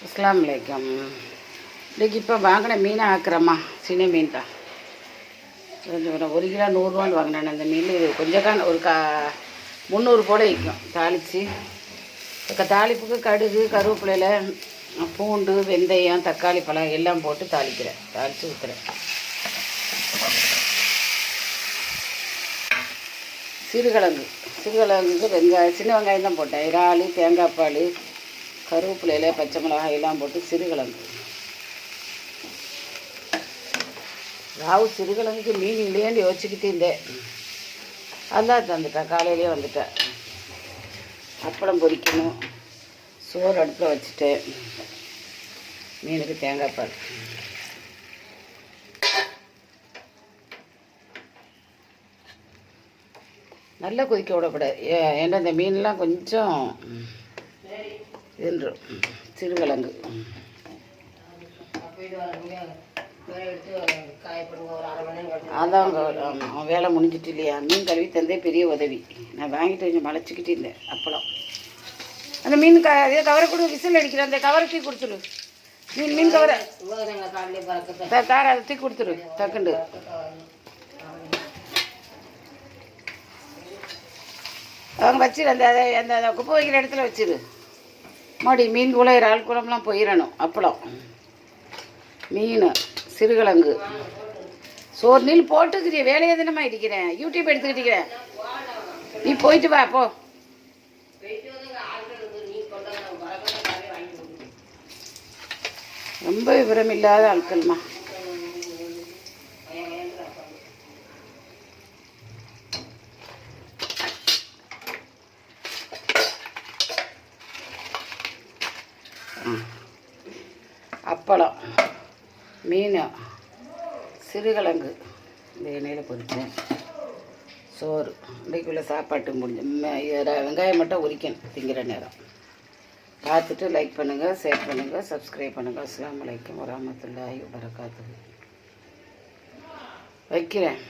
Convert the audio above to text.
அஸ்ஸலாமு அலைக்கும். இன்றைக்கி இப்போ வாங்கின மீனை ஆக்குறம்மா. சின்ன மீன் தான். கொஞ்சம் 1 கிலோ 100 வாங்கினேன். அந்த மீன் கொஞ்சம் ஒரு 300 போல் விற்கும். தாளித்து தாளிப்புக்கு கடுகு, கருவேப்பிலையில் பூண்டு, வெந்தயம், தக்காளி பழம் எல்லாம் போட்டு தாளிக்கிறேன். தாளித்து ஊற்றுறேன். சிறுகிழங்குக்கு வெங்காயம், சின்ன வெங்காயம் தான் போட்டேன். இறால், தேங்காய் பால், கருவேப்பிலையில் பச்சை மிளகாய் எல்லாம் போட்டு சிறுகிழங்கு. சிறுகிழங்குக்கு மீன் இல்லையான்னு யோசிச்சுக்கிட்டு இருந்தேன். அதான் தந்துட்டேன். காலையிலே வந்துட்டேன். அப்பளம் பொரிக்கணும். சோறு அடுப்பில் வச்சுட்டேன். மீனுக்கு தேங்காய் பால். நல்லா கொதிக்க விடக்கூடாது. ஏன்னா இந்த மீன்லாம் கொஞ்சம் இதுன்றும். சிறுகிழங்கு அதான் வேலை முடிஞ்சிட்டு இல்லையா. மீன் கழுவி தந்தே பெரிய உதவி. நான் வாங்கிட்டு கொஞ்சம் மலைச்சிக்கிட்டு இருந்தேன். அப்பளம் அந்த மீன் அதே கவரை கூட விசில் அடிக்கிறேன். அந்த கவரை தூக்கி கொடுத்துரு. மீன் கவரை தார அதை தூக்கி கொடுத்துரு டக்குண்டு. அவங்க வச்சிரு. அந்த அந்த குப்பை வைக்கிற இடத்துல வச்சிரு. மீன் கூட இறால் குழம்புலாம் போயிடணும். அப்பளம், மீன், சிறுகிழங்கு, சோறு. நீள் போட்டுக்கிறிய வேலையை தினமாக இடிக்கிறேன். யூடியூப் எடுத்துக்கிட்டிக்கிறேன். நீ போயிட்டு வா போ. ரொம்ப விவரம் இல்லாத ஆட்கள்மா. அப்பளம், மீன், சிறுகிழங்கு இந்த எண்ணெயில் பொரிச்சேன். சோறு. இன்றைக்குள்ள சாப்பாட்டு முடிஞ்ச வெங்காயம் மட்டும் உரிக்கணும். திங்கிற நேரம் பார்த்துட்டு லைக் பண்ணுங்கள், ஷேர் பண்ணுங்கள், சப்ஸ்கிரைப் பண்ணுங்கள். அஸ்ஸலாமு அலைக்கும் வரஹ்மத்துல்லாஹி வபரகாத்துஹு. வைக்கிறேன்.